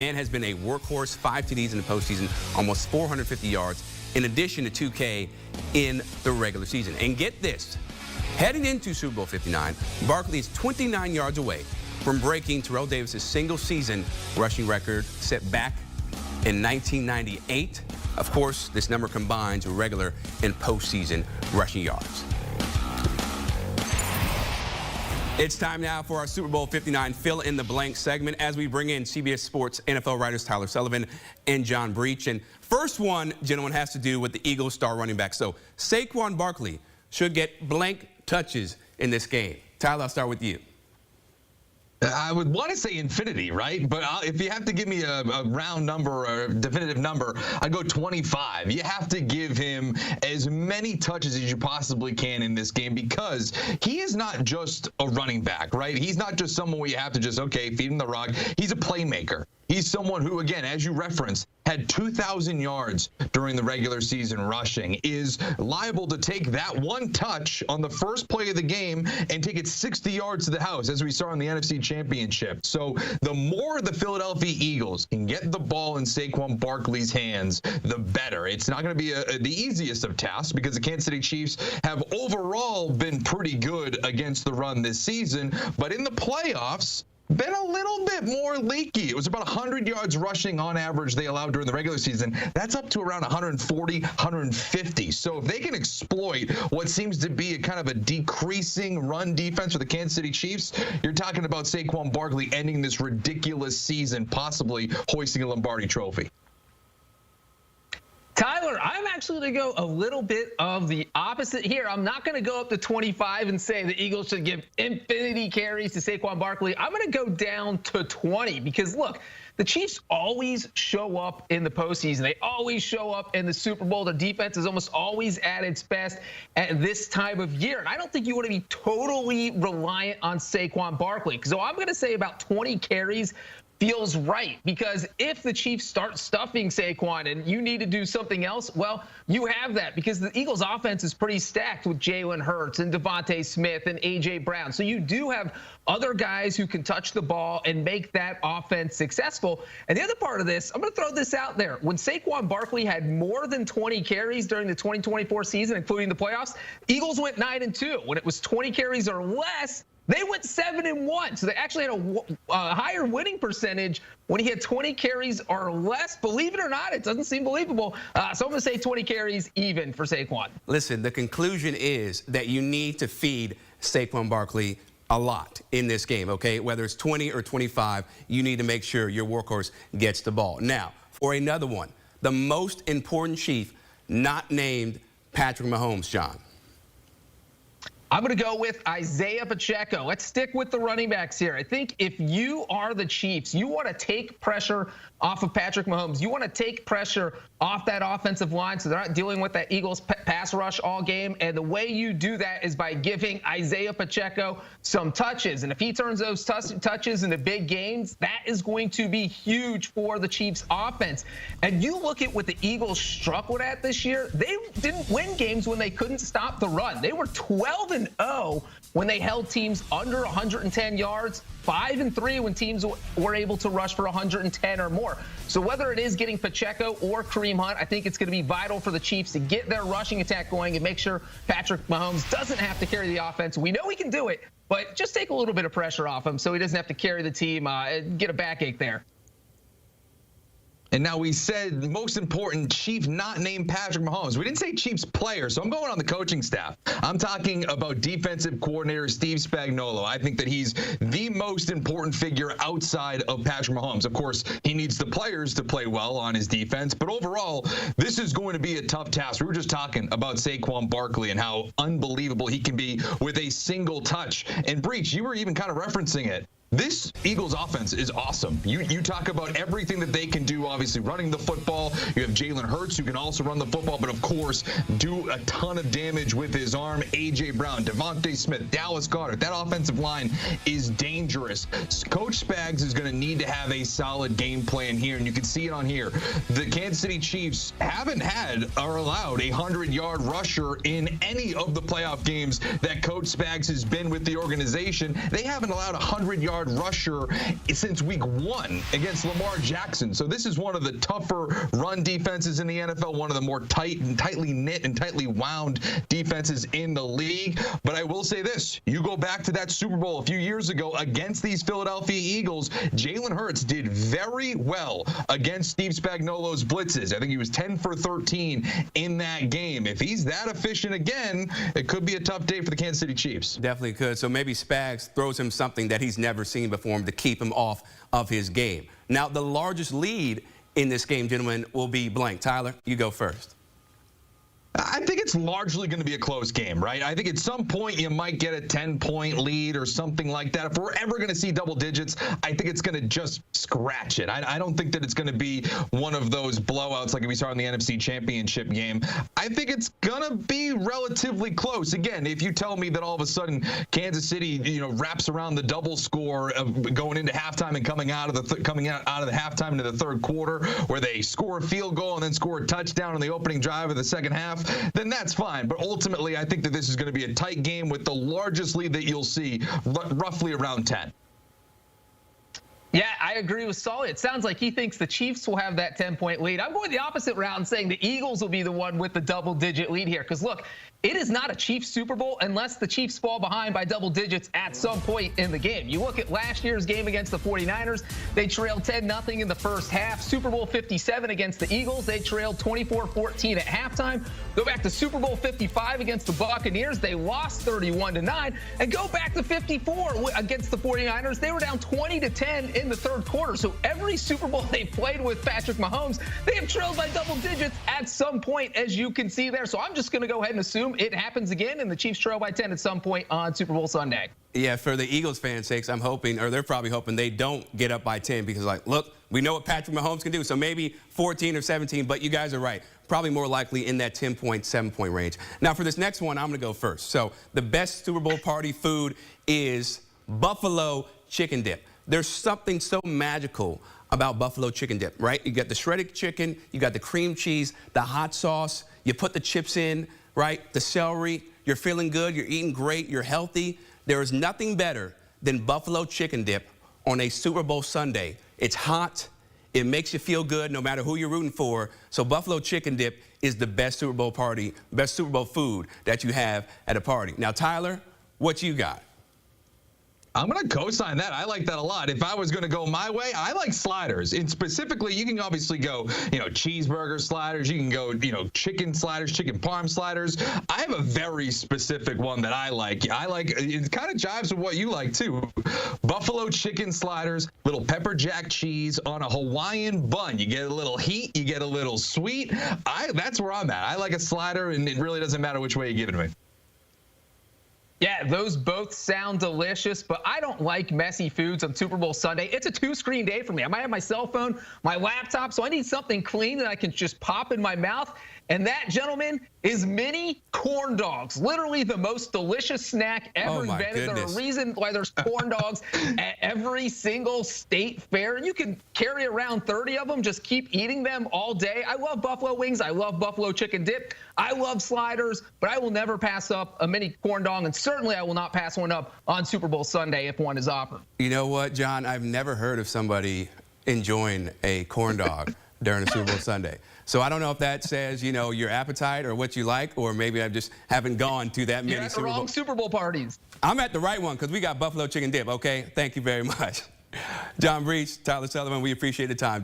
Man has been a workhorse, 5 TDs in the postseason, almost 450 yards, in addition to 2K in the regular season. And get this, heading into Super Bowl 59, Barkley is 29 yards away from breaking Terrell Davis' single-season rushing record set back in 1998. Of course, this number combines regular and postseason rushing yards. It's time now for our Super Bowl 59 fill-in-the-blank segment as we bring in CBS Sports NFL writers Tyler Sullivan and John Breach. And first one, gentlemen, has to do with the Eagles star running back. So Saquon Barkley should get blank touches in this game. Tyler, I'll start with you. I would want to say infinity, right? But if you have to give me a round number or a definitive number, I go 25. You have to give him as many touches as you possibly can in this game because he is not just a running back, right? He's not just someone where you have to just, okay, feed him the rock. He's a playmaker. He's someone who, again, as you referenced, had 2,000 yards during the regular season rushing, is liable to take that one touch on the first play of the game and take it 60 yards to the house, as we saw in the NFC Championship. So the more the Philadelphia Eagles can get the ball in Saquon Barkley's hands, the better. It's not going to be the easiest of tasks because the Kansas City Chiefs have overall been pretty good against the run this season, but in the playoffs, been a little bit more leaky. It was about 100 yards rushing on average they allowed during the regular season. That's up to around 140, 150. So if they can exploit what seems to be a kind of a decreasing run defense for the Kansas City Chiefs, you're talking about Saquon Barkley ending this ridiculous season, possibly hoisting a Lombardi trophy. Tyler, I'm actually going to go a little bit of the opposite here. I'm not going to go up to 25 and say the Eagles should give infinity carries to Saquon Barkley. I'm going to go down to 20 because, look, the Chiefs always show up in the postseason. They always show up in the Super Bowl. Their defense is almost always at its best at this time of year. And I don't think you want to be totally reliant on Saquon Barkley. So I'm going to say about 20 carries feels right, because if the Chiefs start stuffing Saquon and you need to do something else, well, you have that because the Eagles offense is pretty stacked with Jalen Hurts and Devontae Smith and A.J. Brown. So you do have other guys who can touch the ball and make that offense successful. And the other part of this, I'm going to throw this out there. When Saquon Barkley had more than 20 carries during the 2024 season, including the playoffs, Eagles went 9-2. When it was 20 carries or less, they went 7-1, so they actually had a higher winning percentage when he had 20 carries or less. Believe it or not, it doesn't seem believable. So I'm going to say 20 carries even for Saquon. Listen, the conclusion is that you need to feed Saquon Barkley a lot in this game, okay? Whether it's 20 or 25, you need to make sure your workhorse gets the ball. Now, for another one, the most important Chief not named Patrick Mahomes, John. I'm going to go with Isaiah Pacheco. Let's stick with the running backs here. I think if you are the Chiefs, you want to take pressure off of Patrick Mahomes. You want to take pressure off that offensive line so they're not dealing with that Eagles pass rush all game. And the way you do that is by giving Isaiah Pacheco some touches. And if he turns those touches into big gains, that is going to be huge for the Chiefs offense. And you look at what the Eagles struggled at this year. They didn't win games when they couldn't stop the run. They were 12-0 when they held teams under 110 yards, 5-3 when teams were able to rush for 110 or more. So whether it is getting Pacheco or Kareem Hunt, I think it's going to be vital for the Chiefs to get their rushing attack going and make sure Patrick Mahomes doesn't have to carry the offense. We know he can do it, but just take a little bit of pressure off him so he doesn't have to carry the team and get a backache there. And now we said most important Chief not named Patrick Mahomes. We didn't say Chiefs player, so I'm going on the coaching staff. I'm talking about defensive coordinator Steve Spagnuolo. I think that he's the most important figure outside of Patrick Mahomes. Of course, he needs the players to play well on his defense, but overall, this is going to be a tough task. We were just talking about Saquon Barkley and how unbelievable he can be with a single touch. And Breach, you were even kind of referencing it. This Eagles offense is awesome. You talk about everything that they can do, obviously running the football. You have Jalen Hurts who can also run the football, but of course do a ton of damage with his arm. A.J. Brown, Devontae Smith, Dallas Goedert. That offensive line is dangerous. Coach Spags is going to need to have a solid game plan here, and you can see it on here. The Kansas City Chiefs haven't had or allowed a 100-yard rusher in any of the playoff games that Coach Spags has been with the organization. They haven't allowed a 100-yard yard rusher since week 1 against Lamar Jackson. So this is one of the tougher run defenses in the NFL, one of the more tightly knit and tightly wound defenses in the league. But I will say this, you go back to that Super Bowl a few years ago against these Philadelphia Eagles, Jalen Hurts did very well against Steve Spagnuolo's blitzes. I think he was 10 for 13 in that game. If he's that efficient again, it could be a tough day for the Kansas City Chiefs. Definitely could. So maybe Spags throws him something that he's never seen before to keep him off of his game. Now, the largest lead in this game, gentlemen, will be blank. Tyler, you go first. I think it's largely going to be a close game, right? I think at some point you might get a 10-point lead or something like that. If we're ever going to see double digits, I think it's going to just scratch it. I don't think that it's going to be one of those blowouts like we saw in the NFC Championship game. I think it's going to be relatively close. Again, if you tell me that all of a sudden Kansas City, wraps around the double score of going into halftime and coming out of the halftime into the third quarter, where they score a field goal and then score a touchdown in the opening drive of the second half, then that's fine. But ultimately, I think that this is going to be a tight game with the largest lead that you'll see, roughly around 10. Yeah, I agree with Sully. It sounds like he thinks the Chiefs will have that 10-point lead. I'm going the opposite route and saying the Eagles will be the one with the double-digit lead here. Because, look, it is not a Chiefs Super Bowl unless the Chiefs fall behind by double digits at some point in the game. You look at last year's game against the 49ers, they trailed 10-0 in the first half. Super Bowl 57 against the Eagles, they trailed 24-14 at halftime. Go back to Super Bowl 55 against the Buccaneers, they lost 31-9. And go back to 54 against the 49ers, they were down 20-10 in the third quarter. So every Super Bowl they played with Patrick Mahomes, they have trailed by double digits at some point, as you can see there. So I'm just going to go ahead and assume it happens again, and the Chiefs trail by 10 at some point on Super Bowl Sunday. Yeah, for the Eagles fans' sakes, I'm hoping, or they're probably hoping they don't get up by 10 because, look, we know what Patrick Mahomes can do, so maybe 14 or 17, but you guys are right. Probably more likely in that 10-point, 7-point range. Now, for this next one, I'm going to go first. So the best Super Bowl party food is buffalo chicken dip. There's something so magical about buffalo chicken dip, right? You got the shredded chicken, you got the cream cheese, the hot sauce, you put the chips in, right? The celery, you're feeling good, you're eating great, you're healthy. There is nothing better than buffalo chicken dip on a Super Bowl Sunday. It's hot, it makes you feel good no matter who you're rooting for. So buffalo chicken dip is the best Super Bowl party, best Super Bowl food that you have at a party. Now, Tyler, what you got? I'm going to co-sign that. I like that a lot. If I was going to go my way, I like sliders. And specifically, you can obviously go, cheeseburger sliders. You can go, chicken sliders, chicken parm sliders. I have a very specific one that I like. It kind of jives with what you like, too. Buffalo chicken sliders, little pepper jack cheese on a Hawaiian bun. You get a little heat, you get a little sweet. That's where I'm at. I like a slider, and it really doesn't matter which way you give it to me. Yeah, those both sound delicious, but I don't like messy foods on Super Bowl Sunday. It's a two-screen day for me. I might have my cell phone, my laptop, so I need something clean that I can just pop in my mouth. And that, gentlemen, is mini corn dogs. Literally the most delicious snack ever invented. There's a reason why there's corn dogs at every single state fair. And you can carry around 30 of them, just keep eating them all day. I love buffalo wings. I love buffalo chicken dip. I love sliders, but I will never pass up a mini corn dog. And certainly I will not pass one up on Super Bowl Sunday if one is offered. You know what, John? I've never heard of somebody enjoying a corn dog during a Super Bowl Sunday. So I don't know if that says, your appetite or what you like, or maybe I just haven't gone to that many You're at the wrong Super Bowl parties. I'm at the right one because we got buffalo chicken dip, okay? Thank you very much. John Breach, Tyler Sullivan, we appreciate the time.